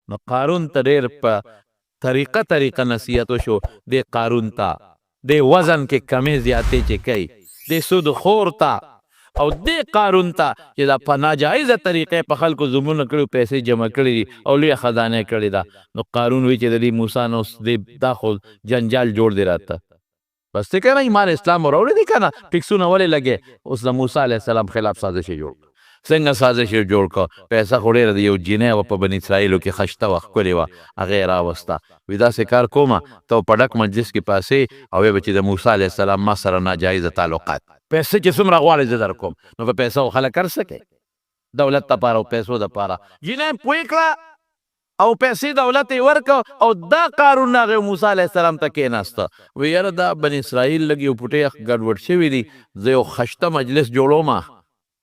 نو قارون ته ډېر په طریقه نصیحت وشو. دې قارون ته دې وزن کې کمې زیاتې چې کوي، دې سود خور ته او دې قارون ته چې دا په ناجایزه طریقې په خلکو ظلمونه کړي، پیسې جمع کړي دي او لویه خزانه کړې ده. نو قارون وی چې د دې موسی نه اوس دا خو جنجال جوړ دی راته، بس ته کنه ایمان اسلام وروړي دي کنه ټیکسونه ولې لګې. اوس د موسی علیه السلام خلاف سازش جوړ، څنګه سازش جوړ کو؟ پیسه خو ډېره د یو جینۍ وه په بني اسرائیلو کې خشته وه، ښکلې وه، هغه یې راوسته. وي داسې کار کومه ته په ډک مجلس کې پاسې او ویې به چې د موسی علیه السلام ما سره ناجایزه تعلقات، پیسې چې څومره غواړې زه در کوم. نو په پیسه خو خلک هر څه کوي، دولت دپاره او پیسو دپاره. جینۍ پوه کړه او پیسې دولت یې ورکړه او دا قارون هغې موسی علیه السلام ته کېناسته. وی یاره دا بني اسرائیل لږ یو پوټې ګډوډ شوي دي، زه یو خشته مجلس جوړومه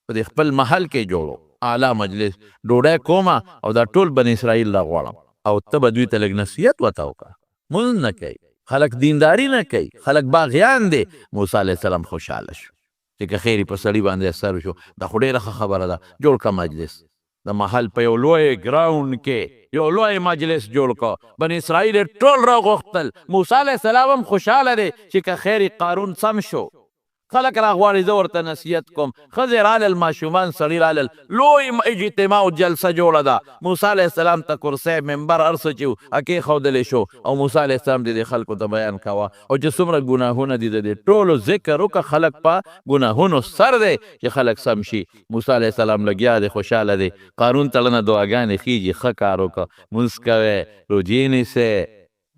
په دې خپل محل کې جوړو، اعلی مجلس ډوډۍ کومه او دا ټول بني اسرائیل را غواړم او ته به دوی ته لږ نصیحت ورته وکړه. مونځ نه کوي خلک، دینداري نه کوي خلک، باغیان دي. موسی علیه السلام خوشحاله شو چې که خیر په سړي باندې اثر شو، دا خو ډېره ښه خبره ده. جوړ که مجلس د محل په یو لوی ګراونډ کې یو لوی مجلس جوړ که. بني اسرائیل ټول راغوښتل، موسی علیه السلام هم خوشحاله دی چې که خیر قارون سم شو، خلک را غواړي زه ورته نصیحت کوم. ښځې رالل، ماشومان سړي رالل، لوی اجتماع او جلسه جوړه ده. موسی علیه السلام ته کرسی منبر هر څه چې و کېښودلی شو او موسی علیه السلام د دې خلکو ته بیان کوه او چې څومره ګناهونه دي د دې ټولو ذکر وکړه. خلک په ګناهونو سر دی چې خلک سم شي. موسی علیه السلام لګیا دی، خوشحاله دی. قارون ته لنه دعاګانې خیږي، ښه کار وکړه، مونځ کوئ، روجې نیسئ،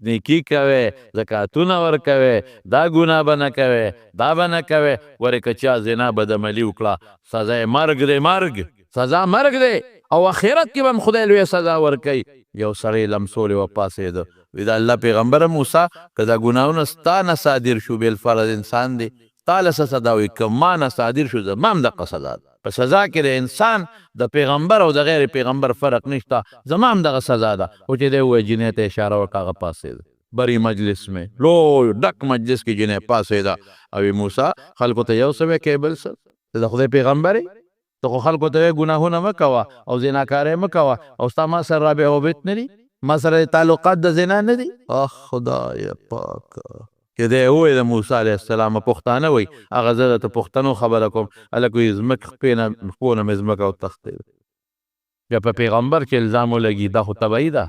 نیکی کوي، زکاتونه ورکوي، دا ګناه به نه کوي، دا به نه کوي. ورې که چا زنا بدعملي وکړه سزا یې مرګ دی، مرګ سزا مرګ دی او آخرت کې به هم خدای لویه سزا ورکوي. یو سړی لمسولې وپاڅېده، وی د الله پیغمبره موسی که دا ګناهونه ستا نه صادر شو، بالفرض انسان دی، تا له څه صدا وي؟ که ما نه صادر شو زما هم دغه سزا ده. په سزا کې د انسان د پیغمبر او د غیر پیغمبر فرق نشته، زما هم دغه سزا ده. او چې دی ووایه جینۍ ته اشاره وکړه، هغه پاڅېده. بری مجلس میں لوی ډک مجلس کې جینۍ پاڅېده او وی موسی خلکو ته یو څه وی کوې بل څه، ته د خدای پیغمبر یې، ته خو خلکو ته وایې ګناهونه مه کوه او زناکارۍ مه کوه او ستا ما سره رابع وبت نه دي، ما سره تعلقات د زنا نه دي. اخ خدای پاکه چې دی ووایي د موسی علیه السلام پښتانه وایي، هغه زه درته پښتنو خبره کوم. هلک وایي ځمکې خپو نه مې ځمکه وتښتېده. بیا په پیغمبر چې الزام ولګي دا خو تبعي ده.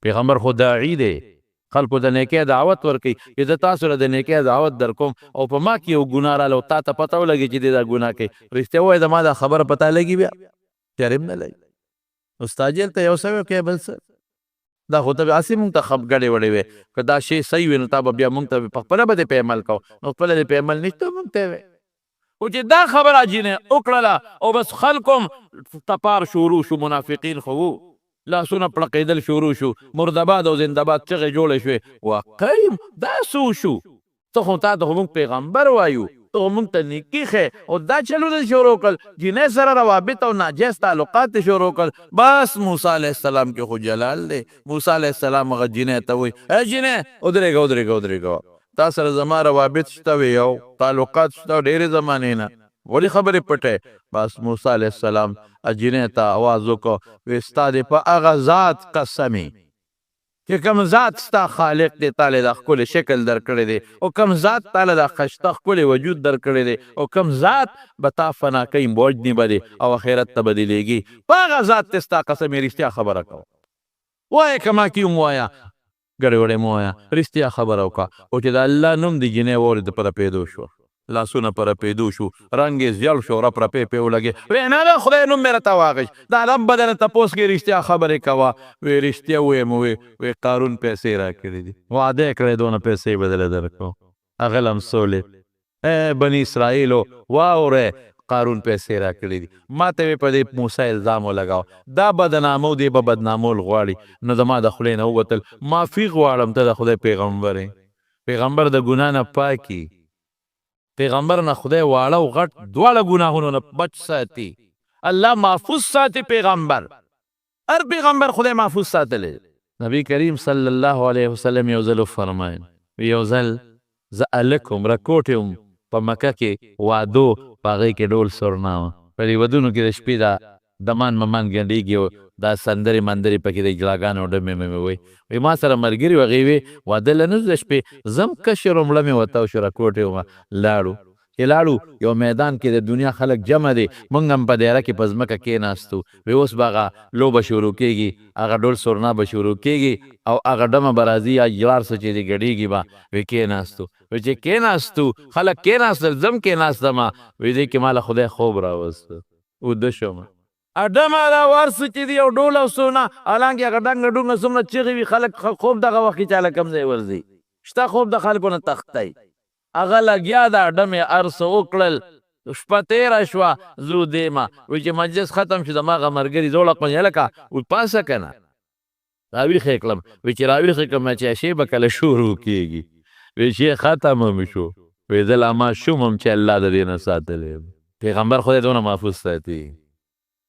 پیغمبر خو داعي دی، خلکو د نیکۍ دعوت ورکوي چې زه تاسو له د نیکۍ دعوت در کوم او په ما کې یو ګناه راله او تا ته پته ولګي چې دی دا ګناه کوي، رښتیا ووایه زما دا خبره پته لګي، بیا چرېم نه لګي. استاجل ته یو څه وکړې بل څه، دا خو ته هسې مونږ ته خپګړې وړې وې. که دا شی صحیح وي نو تا به بیا مونږ ته په خپله به دې په عمل کوو، نو خپله دې په عمل نشته مونږ ته وې. خو چې دا خبره جینۍ وکړله او بس خلکو هم تپار شروع شو، منافقین خو وو، لاسونه پړقېدل شروع شو، مردباد او زندهباد چغې جوړې شوې. واقعي دا څه شو؟ ته خو تا ته خو مونږ پیغمبر وایو، ته خو مونږ ته نیکي ښې او دا چلونه شروع کړل، جینۍ سره روابط او ناجایز تعلقات شروع کړل. بس موسی علیه السلام کې خو جلال دی. موسی علیه السلام هغه جینۍ ته وایي ای جینۍ ودرېږه ودرېږه ودرېږه، تا سره زما روابط شته وي او تعلقات شته ډېرې زمانې نه، ولې خبرې پټې؟ بس موسی علیه السلام جینۍ ته آواز وکړو، وی ستا دې په هغه ذات قسمې چې کوم ذات ستا خالق دی، تا له دا ښکلی شکل درکړی دی او کوم ذات تا له دا ښایسته ښکلی وجود درکړی دی او کوم ذات به تا فنا کوي، وجنې به دی او آخرت ته به دې لیږي، په هغه ذات ته ستا قسم یې رښتیا خبره کوه. وایه که ما کي ووایه، ګډې وډې مه وایه، رښتیا خبره وکړه. او چې د الله نوم د جینۍ واورېد په رپېدو شوه، لاسونه په رپېدو شو، رنګ یې زیړ شو، رپ رپې پې ولګې. وی نه نه خدای نوم مې راته واخیست، دا رب به درنه تپوس کې رښتیا خبرې کوه. وی رښتیا ویم، وی قارون پیسې راکړې دي، وعده یې کړی دونه پیسې به درله درکړو. هغه لمسولې بني اسرائیلو واورئ، قارون پیسې راکړې دي، ما ته یې په دې موسی الزام ولګاو، دا بدنامو دی به بدنامول غواړي. نو زما د خولې نه ووتل، معافي غواړم، ته د خدای پیغمبر یې، پیغمبر د ګناه نه پاکي، پیغمبر نه خدای واړه او غټ دواړه ګناهونو نه بچ ساتي، الله محفوظ ساتي. پیغمبر هر پیغمبر خدای محفوظ ساتلی. نبی کریم صلی الله علیه وسلم یو ځل وفرمایل، یو ځل زه هلک وم، رکوټ وم په مکه کې، وادو په هغې کې ډول سرنا وه، په دې ودونو کې د شپې دا دمان ممان ګنډېږي او دا سندرې مندرې پکې د جلاګانو ډمې مې وی ما سره ملګري و هغې وې واده له نه د شپې زم کشر و مړه مې وتاو شو راکوټې ومه لاړو چې لاړو یو میدان کې د دنیا خلک جمع دی مونږ هم په دیره کې په ځمکه کېناستو وی اوس به هغه لوبه شروع کېږي هغه ډول سورنا به شروع کېږي او هغه ډمه به راځي یا جلار څه چې دی ګډېږي به وی کېناستو وی چې کېناستو خلک کېناستل زم کېناستمه وی دې کې ماله خدای خوب راوسته اوده شومه اډمه دا ورسو چې دی یو ډول او سونه حالانکې هغه ډنګه ډونګه څومره چغې وي خلک خوب دغه وخت کې چاله کم ځای ورځي شته خوب د خلکو نه تختی هغه لګیا دا ډمې هر څه وکړل شپه تېره شوه زه ودېمه وایي چې مجلس ختم شو زما هغه ملګري زوړه قونې هلکه پاسه که نه راویښې کړم وایي چې راویښې کړم چې شی به کله شروع کېږي وایي شی ختم هم شو وایي زه لا ماشوم هم چې الله د دې نه ساتلی پیغمبر خدای دونه محفوظ ساتي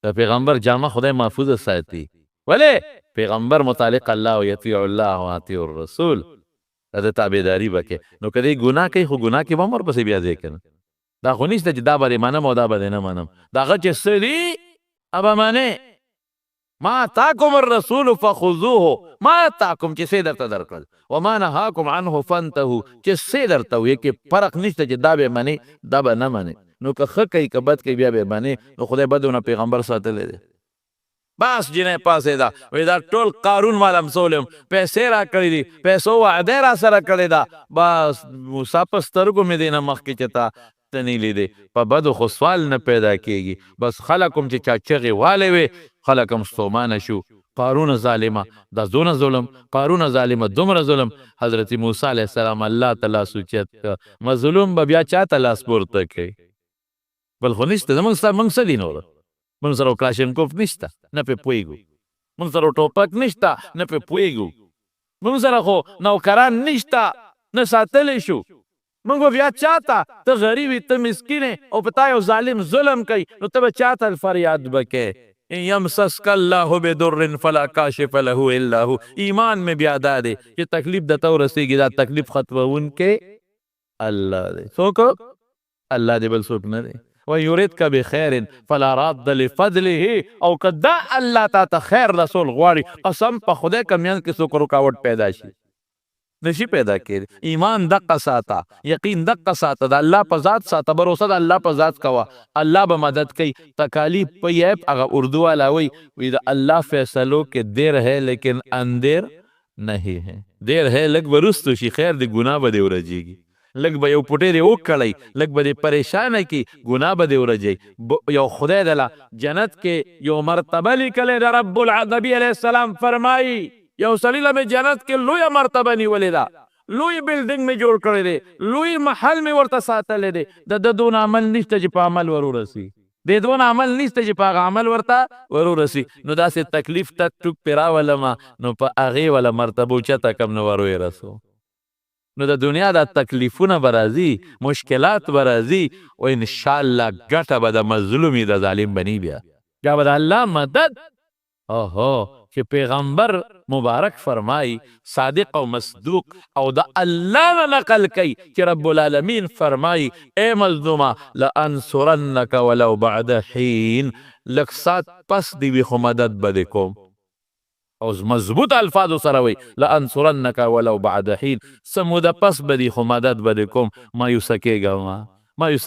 د پیغمبر جامه خدای محفوظ ساتي ولې پیغمبر متعلق الله و یطیع الله و اطیع الرسول د تابعداري به کې نو که دی ګناه کوي خو ګناه کې به هم ورپسې بیا ځای که نه دا خو نشته چې دا به دې منم او دا به دې نه منم د هغه چې څه دي هغه منې ما اتاکم الرسول فخذوه ما اتاکم چې څه درته درکړل وما نهاکم عنه فانتهوا چې څه درته ویې کې فرق نشته چې دا به منې دا به نه منې نو که ښه کوي که بد کوي بیا به منې نو خدای بدونه پیغمبر ساتلی دی بس جنې پاسېده وایي دا ټول قارون مال همسولم پیسې را کړي دي پیسو وعده را سره کړې ده بس موسی په سترګو مې دی نه مخکې چې تا ته نه لیدې په بدو خو سوال نه پیدا کېږي بس خلک هم چې چا چغې والې وې خلک هم ستومانه شو قارون ظالمه دا زونه ظلم قارون ظالمه دومره ظلم حضرت موسی علیه السلام الله ته لاس اوچت کړه مظلوم به بیا چا ته لاس پورته کوي بل خو نشته زموږ څه دي نور موږ سره کلاشینکوف نشته نه پې پوهېږو موږ سره ټوپک نشته نه پې پوهېږو موږ سره خو نوکران نشته نه ساتلی شو موږ به بیا چاته ته غریب وي ته مسکین او په تا یو ظالم ظلم کوي نو ته به چاته فریاد به کوې ان یمسسک الله بدر فلا کاشف له الا هو ایمان میں بیا دا دی چې تکلیف درته ورسېږي دا تکلیف ختموونکی الله دی څوک الله دی بل څوک نه دی ويريدك بخير فلا راد لفضله او کدا الله تا خیر رسول غواړي قسم په خدای کمیان کې څوک رکاوټ پیدا شي نشي پیدا کېږي ایمان دقه ساته یقین دقه ساته د الله په ذات ساته بروسه د الله په ذات کوه الله به مدد کوي تکالیف په یې هغه اردو والا وی د الله فیصلو کې دیر ہے لیکن اندیر نہیں ہے دیر ہے لږ به رستو شي خیر د ګناه به دې ورځېږي لږ به یو پټې دې وکړی لږ به دې پریشانه کي ګناه به دې ورځي یو خدای دله جنت کې یو مرتبه لیکلی ده رب نبي علیه السلام فرمایي یو سړي له مې جنت کې لویه مرتبه نیولې ده لوی بلډینګ مې جوړ کړی دی لوی محل مې ورته ساتلی دی د ده دونه عمل نشته چې په عمل ور ورسي د دونه عمل نشته چې په هغه عمل ورته ور ورسي نو داسې تکلیف ټک ټوک پې راولمه نو په هغې وله مرتبه اوچته کم نه ور ورسو نو د دنیا د تکلیفونه به راځي مشکلات به راځي او انشاءالله ګټه به د مظلومي د ظالم بني بیا بیا به د الله مدد اوهو چې پیغمبر مبارک فرمای صادق او مصدوق او د الله نه نقل کوي چې رب العالمین فرمای اے مظلومه لانصرنک ولو بعد حین لږ ساعت پس دی وي خو مدد به دې کوم او مضبوط الفاظو سره وي لانصرنک ولو بعد حین سموده پس به دې خو مدد به دې کوم مایوسه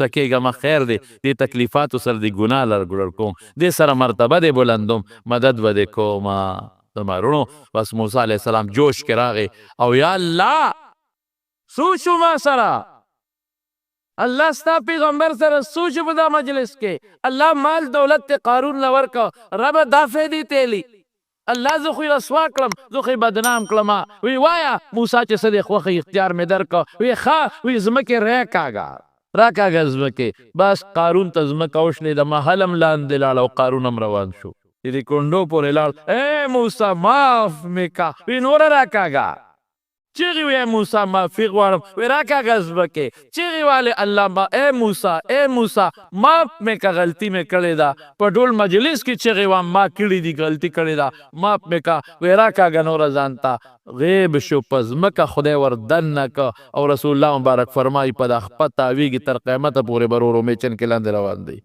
کېږه خیر دی دې تکلیفاتو سره د ګناه لرګړر کوم دې سره مرتبه دې بلندوم مدد به دې کوم زما وروڼو بس موسی علیه السلام جوش کې راغی او یا الله سوچو ما سره الله ستا پیغمبر سره سوچ په دا مجلس کې الله مال دولت ته قارون له ورکړه ربه دا فیدې تیلی الله زه خو یې رسوا کړم زه خو یې بدنام کړم وی وایه موسی چې څه دی خوښه اختیار مې درکړه وی ښه وی ځمکې راکاږه ځمکې بس قارون ته ځمکه وشلې د محل هم لاندې لاړ او قارون هم روان شو د کونډو پورې لاړ اے موسی معاف مې کا وی نوره راکاږه چیغې وی موسی معافي غواړم وی راکاږه ځمکې چیغې والې الله اے موسی معاف مې کا غلطي مې کړې ده په ډول مجلس کې چیغې وام ما کړې دي غلطي کړې ده معاف مې کا وی راکاږه نوره ځان ته غیب شو په ځمکه خدای ور دننه که او رسول الله مبارک فرمایي په دا خپه تاویږي تر قیامته پورې به ورو میچن کې لاندې روان دی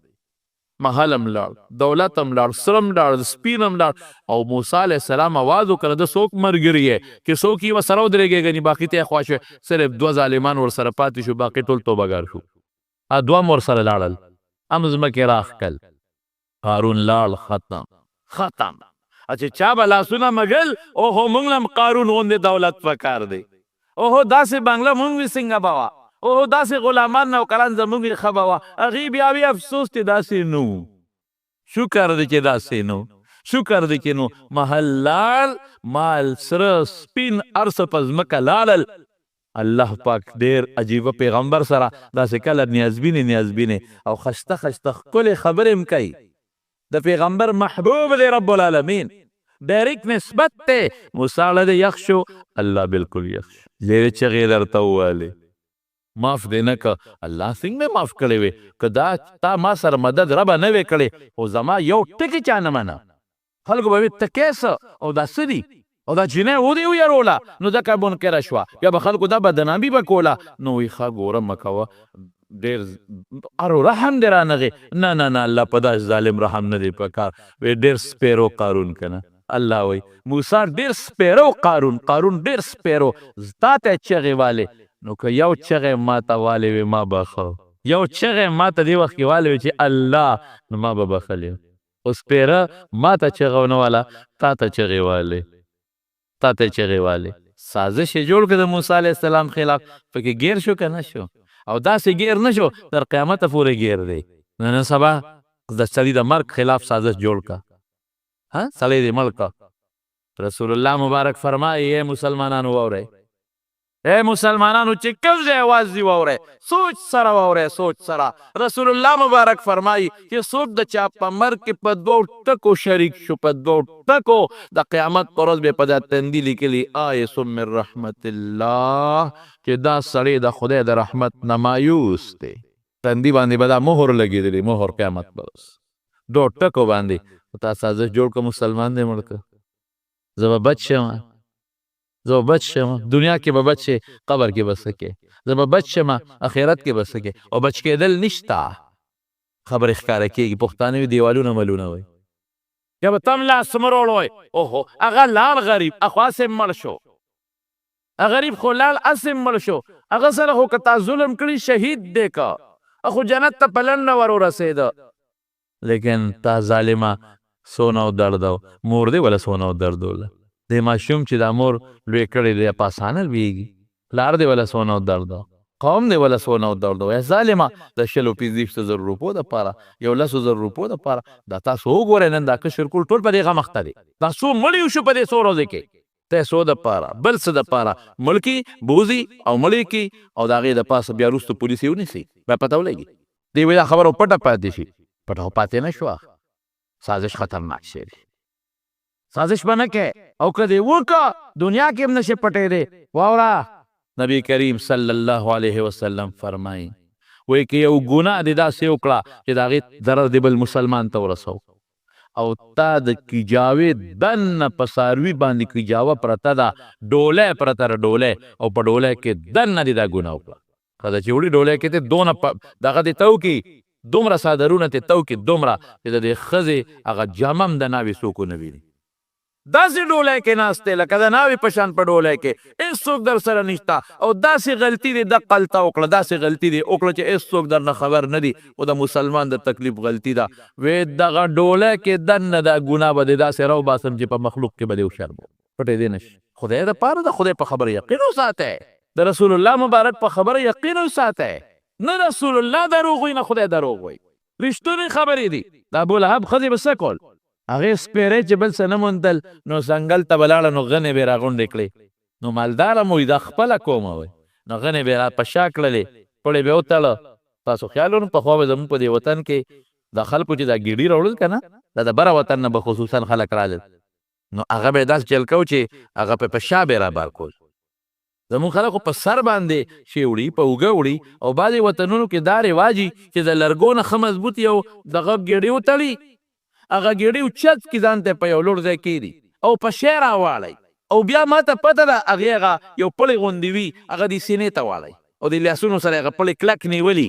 محل هم لاړ، دولت هم لاړ، سرم لاړ، سپین هم لاړ. او موسی علیه السلام آواز وکړه د څوک ملګري یې چې څوک یې ورسره ودرېږي ګنې باقي ته یې خوا شوې. صرف 2 ظالمان ورسره پاتې شو، باقي ټول توبهګار شو. 2 هم ورسره لاړل، هم ځمکې راښکل. قارون لاړ، ختم. چې چا به لاسونه مږل، اوهو موږ هم قارون غوندې دولت پکار دی، اوهو داسې بنګله موږ وي څنګه به وه، اوهو داسې غلامان نوکران زموږ یې ښه به وه. هغې بیا وی افسوس چې داسې نه وو. شکر دی چې داسې نه وو، شکر دی چې نو محل لاړ، مال سره سپین هر څه په ځمکه لاړل. الله پاک ډېر عجیبه پیغمبر سره داسې کله نیازبینې او خسته ښکلې خبرې هم کوي. د پیغمبر محبوب دی رب العالمین، ډایرکټ نسبت دی. موسی علیه یخ شو، الله بالکل یخ شو. ډېرې چغې درته وویلې، معاف دې نه که. الله څنګه مې معاف کړی وې؟ که دا تا ما سره مدد ربه نه وې کړې، خو زما یو ټکي چا نه منه. خلکو به وي ته کیسه او دا څه دي او دا جینۍ ودې ویروله، نو ځکه منکره شوه، یا به خلکو دا بدنامي به کوله. نو وی ښه ګوره مه کوه، ډېر ارو رحم دې رانغې. نه الله په داسې ظالم رحم نه دی پکار. وی ډېر سپیرو قارون کنه. الله وی موسی ډېر سپیرو قارون ډېر سپیرو. تا ته چغې والې، نو که یو چغې ما ته والې وې ما بخه، یو چغې ما ته دې وخت کې والې وې چې الله، نو ما به بخلې. خو سپیره ما ته چغه ونه واله، تا ته چغې والې. سازش یې جوړ کړه د موسی علیه السلام خلاف. پکې ګیر شو که نه شو؟ او داسې ګیر نه شو تر قیامته پورې ګیر دی. نن سبا د سړي د مرګ خلاف سازش جوړ کا، سړی دې مړ کا. رسول الله مبارک فرمایي ای مسلمانانو واورئ، اے مسلمانانو چې کوم ځای اواز دی واورئ، سوچ سره واورئ، سوچ سره. رسول الله مبارک فرمایي چې څوک د چا په مرګ کې په 2 ټکو شریک شو، په 2 ټکو، د قیامت په ورځ به په دا تندي لیکلي آیس من رحمت الله، چې دا سړی د خدای د رحمت نه مایوس دی. تندي باندې به دا مهر لګېدلی، مهر قیامت په ورځ 2 ټکو باندې. تا سازش جوړ که مسلمان دی مړ که. زه به بچ شم، دنیا کې به بچ شي، قبر کې به څه کې. زه به بچ شم، اخرت کې به څه کې. او بچ کېدل نشته، خبرې ښکاره کېږي. پښتانه وي دیوالونه ملونه وي، یا به تم لاس مروړ وی. اوهو هغه لاړ غریب، اخو هسې مړ شو. غریب خو لاړ هسې مړ شو. هغه سره خو که تا ظلم کړي شهید دی که، اخو جنت ته په لنډه ور ورسېده. لیکن تا ظالمه سونه او درد او مور دی ولا سونه او درد وله. د ماشوم چې دا مور لوی کړی دی په اسانه لویږي، پلار دی ولا سونه او درد، قوم دی ولا سونه او درد. یا ظالمه د 25,000 روپو دپاره، یو 10,000 روپو دپاره دا تاسو وګورئ. نن دا کشر کول ټول په دې غم اخته دی. دا څو مړي وشو په دې څو ورځې کې، پیسو دپاره بل څه دپاره ملکي بوزي او مړي کی، او د هغې د پاسه بیا وروسته پولیس یې ونیسي، بیا پته ولګي. دی وایي دا خبره پټه پاتې شي، پټه خو پاتې نه شوه. سازش خطرناک شی دی، سازش به نه کوې. او که دې وکړه دنیا کې هم نشي پټېدی. واوره نبی کریم صلی الله علیه وسلم فرمایي، وایي که یو ګناه دې داسې وکړه چې د هغې ضرر دې بل مسلمان ته ورسو، او تا د کیجاوې دننه په څاروي باندې کیجاوه پرته ده، ډولی پرته ده، ډولی، او په ډولی کې دننه دې دا ګناه وکړه. ښځه چې وړي ډولی کې ته دونه دغه دې ته وکړي، دومره څادرونه ته ته وکړي، دومره چې د دې ښځې هغه جامه هم د ناوې څوک ونه ویني. داسې ډولی کې ناست دی لکه د ناوې په شان په ډولی کې، هېڅوک در سره نشته. او داسې غلطي دې دقه هلته وکړه، داسې غلطي دې وکړه چې هېڅوک درنه خبر نه دي، خو د مسلمان د تکلیف غلطي ده. وی دغه ډولی کې دننه دا ګناه به دې داسې راوباسم چې په مخلوق کې به دې وشرمو، پټېدی نه شي. خدای دپاره د خدای په خبره یقین وساتئ، د رسول الله مبارک په خبره یقین وساتئ. نه رسول الله دروغ وي، نه خدای دروغ وي، رښتونې خبرې دي. د ابولهب ښځې به څه کول؟ هغې سپېرې چې بل څه نه موندل، نو ځنګل ته به لاړه، نو غنې به یې راغونډې کړې. نو مالداره مو دا خپله کومه وی، نو غنې به یې را په شا کړلې، پړې به یې وتړه. تاسو خیال ونو پخوا به زموږ په دې وطن کې د خلکو چې دا ګیډي راوړل که نه، دا د بره وطن نه به خصوصا خلک رالل، نو هغه به یې داسې چل کو چې هغه په شا به یې رابار کول. زموږ خلکو په سر باندې شی وړي، په اوږه وړي. او بعضې وطنونو کې دا رواجي چې د لرګو نه ښه مضبوط یو دغه ګیډې وتړي، هغه ګیډې اوچت کړي ځان ته په یو لوړ ځای کېږدي، او په شی راواړئ، او بیا ما ته پته ده هغې هغه یو پړی غوندې وي، هغه دې سینې ته واړئ، او د لاسونو سره هغه پړی کلک نیولي،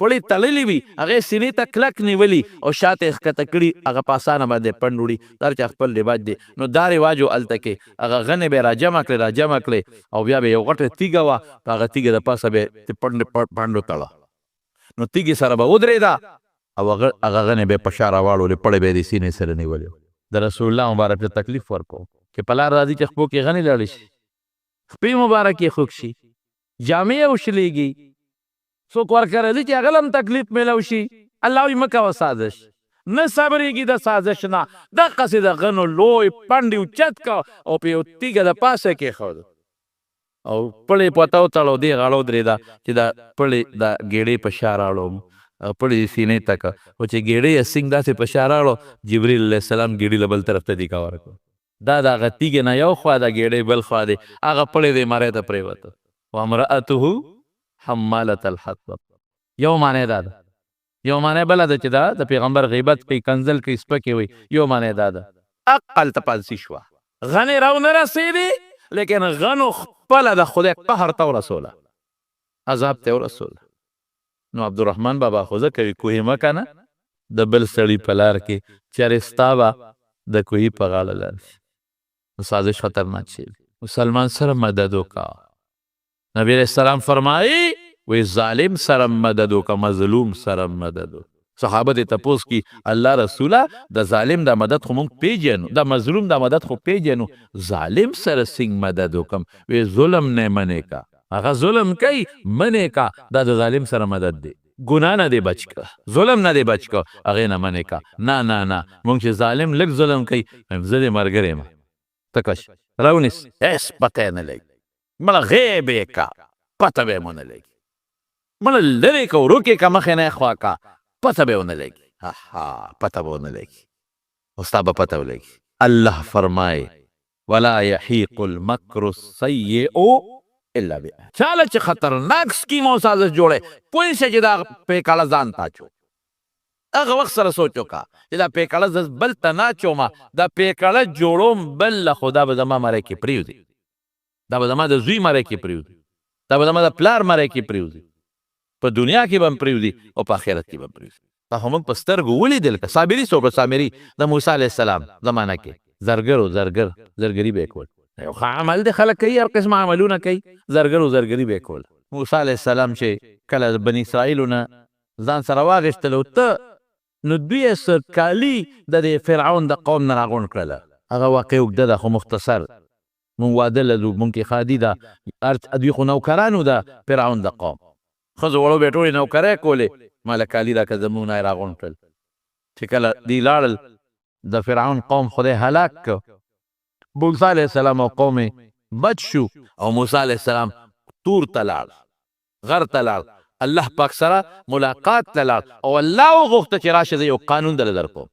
پړې تړلې وي هغې سینې ته کلک نیولي او شاته یې ښکته کړي هغه په اسانه باندې پنډ وړي دا چې خپل رواج دی نو دا رواج و هلته کې هغه غنې به یې راجمع کړې او بیا به یو غټه تیږه وه په هغه تیږې د پاسه به یې پنډو تړه نو تیږې سره به ودرېده او هغه غنې به یې په شا راواړولې پړې به یې د سینې سره نیولې د رسول الله مبارک ته تکلیف ورکو چې په لار راځي چې خپو کې غنې لاړې شي خپې مبارک یې خوږ شي جامې یې وشلېږي څوک ورکره دي چې هغه له هم تکلیف میلو شي الله وایي مه کوه سازش نه صبرېږي د سازش نه دقسې د غنو لوی پنډ یې اوچت که او په یو تیږه د پاسه کېښود او پړې پته وتړه او دې غاړه ودرېده چې د پړې د ګېډې په شا راوړم پړې سینې ته که خو چې ګېډې یې سینګ داسې په شا راوړو جبریل علیه السلام ګېډې له بل طرف ته دیکه ورکړو دا د هغه تیږې نه یو خوا د ګېډې بل خوا دی هغه پړې دې مرۍ ته پرېوته وامرأته حمالة الحطب یو معنی دا ده یو معنی بله ده چې دا د پیغمبر غیبت کوي کنزل کوي سپکې وي یو معنی دا ده عقل ته پالسي شوه غنې راونه رسېدې لیکن غنو خپله د خدای قهر ته ورسوله عذاب ته ورسوله نو عبدالرحمن بابا خو زه کوي کوهي مه که نه د بل سړي په لار کې چېرې ستا به د کوهي په غاړه لاړ شي نو سازش خطرناک شی مسلمان سره مدد وکړه نبی علیہ السلام فرمائی وی ظالم سرم مددو کا مظلوم سرم مددو صحابه دې تپوس کی الله رسوله د ظالم د مدد خو مونږ پیژنو د مظلوم د مدد خو پیژنو ظالم سره څنګه مدد وکم وی ظلم نه منې کا هغه ظلم کوي منې کا دا د ظالم سره مدد دی ګناه نه دی بچ کا ظلم نه دی بچ کا هغې نه منې کا نه نه نه مونږ چې ظالم لږ ظلم کوي زه دې ملګری یم تکش راونیس هېڅ پته یې نه لګي مړه غیب یې کا پته به یې مونه لګي مړه لرې که ورکې که مخې نه یې خوا کا پته به یې ونه لګي پته به ونه لګي او ستا به پته ولګي الله فرمایي ولا یحیق المکر السیئ الا بأهله چاله چې خطرناک سکیم او سازش جوړی پوه شه چې دا پیکاله ځان ته اچو هغه وخت سره سوچ وکړه چې دا پیکاله زه بل ته نه اچومه دا پیکاله جوړوم بل له خو دا به زما مری کې پرېږدي دا به زما د زوی مری کې پرېږدي دا به زما د پلار مری کې پرېږدي په دنیا کې به هم پرېږدي او په آخرت کې به هم پرېږدي دا خو موږ په سترګو ولیدل که صابري څوک سامري د موسی علیه السلام زمانه کې زرګري به یې کول یو ښه عمل دی خلک کوي هر قسم عملونه کوي زرګري به یې کول موسی علیه السلام چې کله بني اسرائیلو نه ځان سره واغېستلو ته نو دوی یې کالي د فرعون د قوم نه راغونډ کړله هغه واقع اوږده ده خو مختصر مونږ واده لرو مونږ کې خادي ده دوی خو نوکرانو ده فرعون د قوم ښځو وړو به ټولې نوکرۍ کولې ماله کالي ده که زمونږ نه یې راغونډ کړل چې کله دوی لاړل د فرعون قوم خدای هلاک کړ موسی علیه السلام او قوم بچ شو او موسی علیه السلام تور ته لاړ غر ته لاړ الله پاک سره ملاقات ته لاړ او الله وغوښته چې راشه زه یو قانون دله در کوم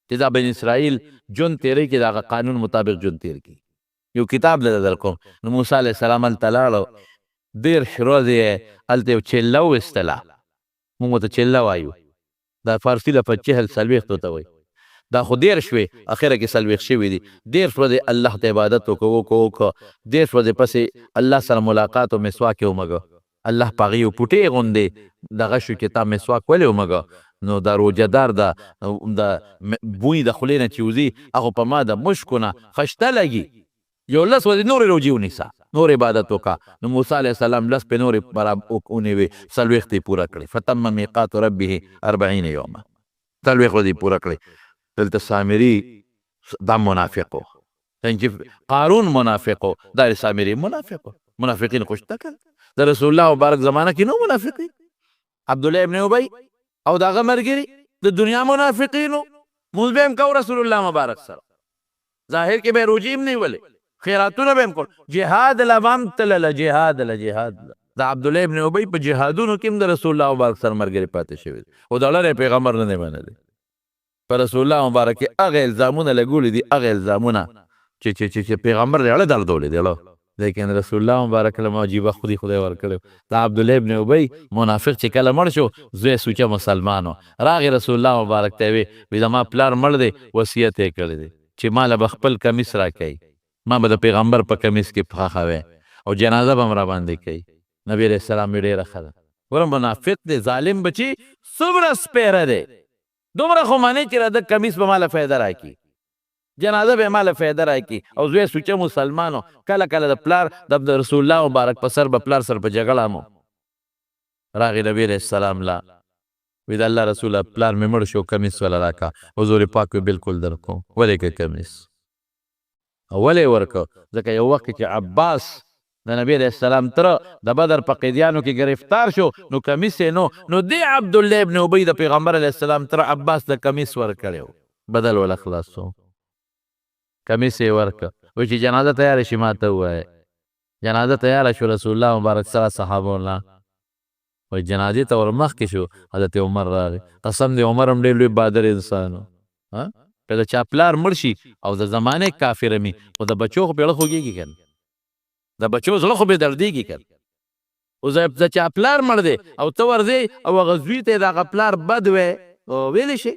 چې دا بن اسرائیل ژوند تېری کې د هغه قانون مطابق ژوند تېر کړي یو کتاب دله در کوم نو موسی علیه السلام هلته لاړو 13 ورځې یې هلته یو چله وویستله مونږ ورته چله وایو دا فارسي لپاره چهل څلوېښتو ته وایي دا خو 13 شوې اخره کې 40 شوي دي 13 ورځې الله ته عبادت وکړو 13 ورځې پسې الله سره ملاقات او مسواک یې ومږه الله په هغې یو پوټې غوندې دغه شو چې تا مسواک ولې ومږه نو دا روجهدار د بوی د خولې نه چې وځي هغه په ما د مشکو نه خشته لګي یو 10 ورځې نورې روجې ونیسه نور عبادت وکړه نو موسی علیه السلام 10 په نورې ونیوې 40 یې پوره کړې فتم میقات ربه 40 یومه 40 ورځې پوره کړې دلته سامري دا منافق و قارون منافق و دا سامري منافق و منافقین خو شته که د رسول الله مبارک زمانه کې نو منافقین عبدالله ابن ابی او د هغه ملګري د دنیا منافقینو مونځ به هم کوو رسول الله مبارک سره ظاهر کې به یې روجې هم نیولې خیراتونه به هم کول جهاد له به هم تلله جهاد د عبدالله ابن ابی په جهادونو کې هم د رسول الله مبارک سره ملګري پاتې شوي خو د الله پیغمبر نه دی منلی په رسول الله مبارک کې هغه الزامونه لګولي دي هغه الزامونه چې پیغمبر یې اړه دردولی دی لیکن رسول الله مبارک له عجیبه خودي خدای ورکړی دا عبدالله ابن ابی منافق چې کله مړ شو زوی سوچه مسلمانو راغی رسول الله مبارک ته وی زما پلار مړ دی وصیت یې کړی دی چې ما له به خپل کمیس راکوي ما به د پیغمبر په کمیس کې پخه وی او جنازه به م راباندې کوي نبی علیه السلام یې ډېره ښه ده ور منافق دی ظالم بچی څومره سپیره دی دومره خو منې چې د کمیس به ماله فایده راکړي جنازه به ماله فایده راکړي او زوی سوچه مسلمانو کله کله د پلار د رسول الله مبارک په سر به پلار سر په جګړه مو راغی نبی علیہ السلام لا وی د الله رسول پلار مې مړ شو کمیس ولا راکا حضور پاک بالکل درکو ولې کې کمیس ولې ورکو ځکه یو وخت چې عباس د نبی علیہ السلام تر د بدر په قیدیانو کې گرفتار شو نو کمیس نو دی عبد الله ابن ابی د پیغمبر علیہ السلام تر عباس د کمیس ورکړو بدل ولا خلاصو کمیس ورک و چې جنازه تیار شي ماته وای جنازه تیار شو رسول الله مبارک سره صحابه الله و جنازه ته ورمخ کې شو حضرت عمر راغی قسم دی عمر هم ډېر لوی بادر انسانو ها کله چا پلار مړ شي او د زمانه کافر می او د بچو خو پیړه خوږي کنه د بچو زړه خو به دردېږي کنه او زه چا پلار مړ دی او ته ورځې او غزوی ته د پلار بد وې او ویل شي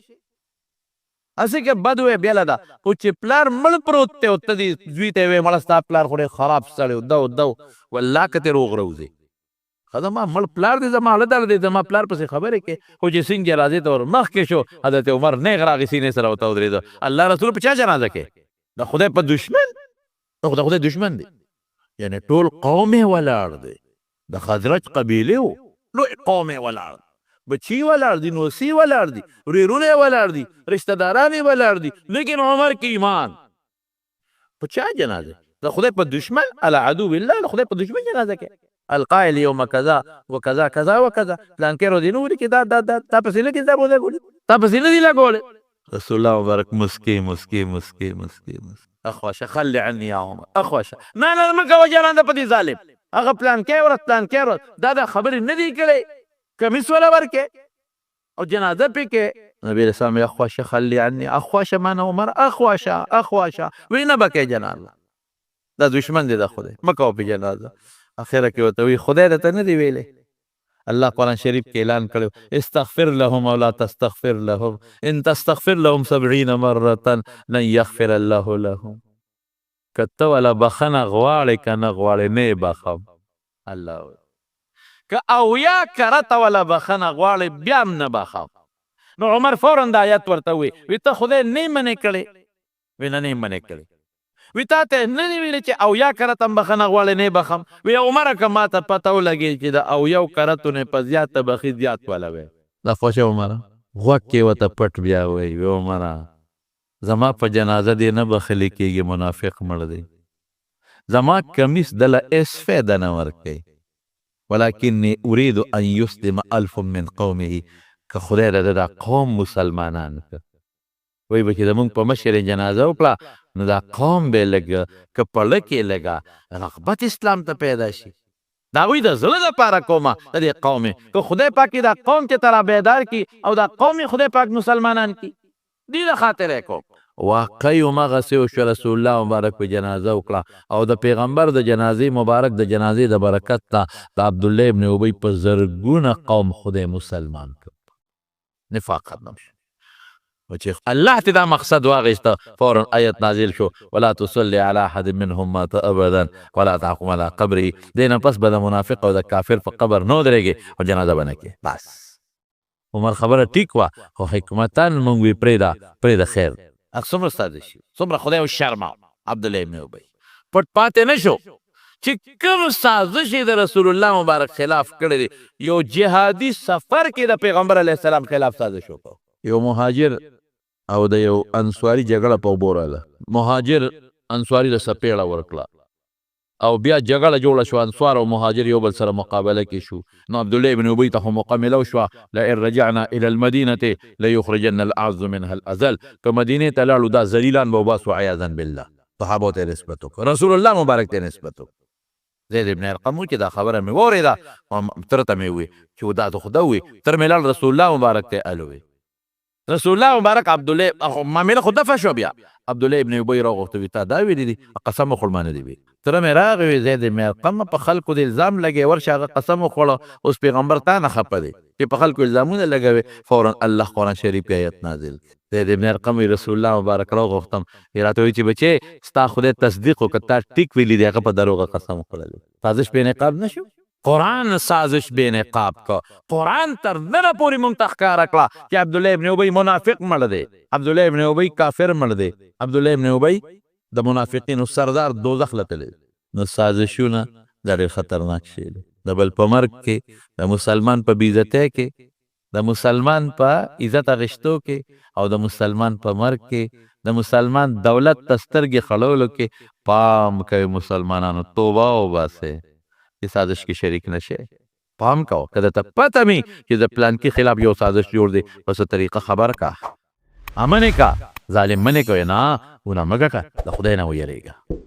اسی که بد وې بیل ده او چې پلار مړ پروت ته او ته دې زوی ته وې مړ ستا پلار خو خراب سړی دو والله کته روغ روزي خدما مړ پلار دې زما له درد دې زما پلار پسې خبره کې خو چې څنګه راځي ته ور مخ کې شو حضرت عمر نه غراغي سینې سره وته ودرېد الله رسول په چا جنازه کې د خدای په دشمن د خدای دشمن دی یعنی ټول قوم ولاړ دی د خزرج قبیله و لوی قوم ولاړ بچی ولاړ دي نوسی ولاړ دي وريرونه ولاړ دي رشتہ داران ولاړ دي لیکن عمر کې ایمان په چا جنازه د خدای په دشمن العدو بالله د خدای په دشمن جنازه کې القائل يوم كذا وكذا كذا وكذا پلان کې رو دي نو کې دا تاسو نه کې دا بوله ګول تاسو نه دي لا ګول رسول الله مبارک مسکی اخواش خلي عني يا عمر اخواش نه ما کو جنازه په دي ظالم هغه پلان کې ور دا خبر نه دی کړي کمیس ولا ورکه او جنازه پې کې نبی رسول الله اخواش خلي عني اخواش من عمر اخواش وینه بکې جنازه دا دشمن دی د خدای مکو په جنازه اخره کې وته وی خدای ته نه دی ویلې الله قرآن شریف کې اعلان کړو استغفر لهم او لا تستغفر لهم ان تستغفر لهم 70 مره لن يغفر الله لهم کته ولا بخنه غواړي کنه غواړي نه بخم الله که او یا کرته ولا بخنه غواړي بیا نه بخم نو عمر فورا د آیت ورته وی ته خدای نه منې کړي وینه نه منې کړي وی تا ته نه ویل چې او یا کرته بخنه غواړي نه بخم وی عمر کما ته پته ولګي چې د او یو کرته نه په زیات بخي زیات ولا وی دا فوشه عمر غوکه وته پټ بیا وی عمر زما په جنازه دی نه بخلی کېږي منافق مړ دی زما کمیس دله اس فایده نه ورکوي ولكني اريد ان يسلم 1000 من قومه که خدای د قوم مسلمانان وی به چې زمونږ په مشر جنازه وکړه نو دا قوم به لږ که پړه کې لږه رغبت اسلام ته پیدا شي دا وی د زړه دپاره کومه د دې قوم که خدای پاک دا قوم چې ترا بیدار کی او دا قوم خدای پاک مسلمانان کی دې د خاطر کوم واقعي همغسې وشوه رسول الله مبارک په جنازه وکړه او د پیغمبر د جنازې مبارک د جنازې د برکت ته د عبدالله ابن ابی په زرګونه قوم خدای مسلمان کړ نفاق ختم شو الله ته دا مقصد واغسته فورا آیت نازل شو ولا تصلي على احد منهم مات ابدا ولا تقم على قبره دینه پس به د منافق او د کافر په قبر نو درېږي او جنازه بنه کې بس عمر خبره ټیک وا خو حکمتان مونږ وی پرېدا خیر څومره ستاسو شي څومره خدای او شرما عبدالله ابن ابی پټ پاتې نشو چې کوم سازش د رسول الله مبارک خلاف کړی یو جهادي سفر کې د پیغمبر علیه السلام خلاف سازش وکړو یو مهاجر او د یو انصاری جګړه په وبوراله مهاجر انصاری له سپېړه ورکړه او بیا جګړه جوړه شو انصار او مهاجر یو بل سره مقابله کې شو نو عبدالله ابن ابی ته مقابله وشوه لئن رجعنا الى المدینه لیخرجن الاعز منها الاذل که مدینې ته لاړو دا ذلیلان به وباسو عیاذا بالله صحابو ته نسبت وکړه رسول الله مبارک ته نسبت وکړه زید ابن ارقم چې دا خبره مې واورېده تر ته مې ووی چې دا خو ده وي تر مې لاړ رسول الله مبارک ته الوی رسول الله مبارک عبدالله معامله خو دفع شو بیا عبدالله ابن ابی راغوښته وی تا دا ویلي دي قسم وخوړ ما نه دی ویلي تره مې راغی زید ابن ارقم په خلکو د الزام لګې ورشه هغه قسم وخوړه اوس پیغمبر تا نه خفه دی چې په خلکو الزامونه لګوي فورا الله قرآن شریف آیت نازل زید ابن ارقم رسول الله مبارک راغوښتم راته وایي چې بچې ستا خدای تصدیق وکړه تا ټیک ویلي دی هغه په دروغه قسم وخوړلی سازش په نقاب نه شو قرآن سازش بے نقاب کا قرآن تر دنه پوری مونږ ته ښکاره کړه چې عبدالله ابن ابی منافق مړ دی، عبدالله ابن ابی کافر مړ دی، عبدالله ابن ابی د منافقینو سردار دوزخ لتلی. نو سازشونه دا ډېر خطرناک شی دی. د بل په مرګ کې، د مسلمان په بېعزتۍ کې، د مسلمان په عزت اخیستو کې او د مسلمان په مرګ کې، د مسلمان دولت ته سترګې خړولو کې پام کوي. مسلمانانو توبه وباسئ چې سازش کې شریک نشئ. پام کوه که درته پته وي چې د پلانکي خلاف یو سازش جوړ دی، په څه طریقه خبر کا، امنې کا، ظالم منې کوې نه، ګناه مه کوه، د خدای نه ویرېږه.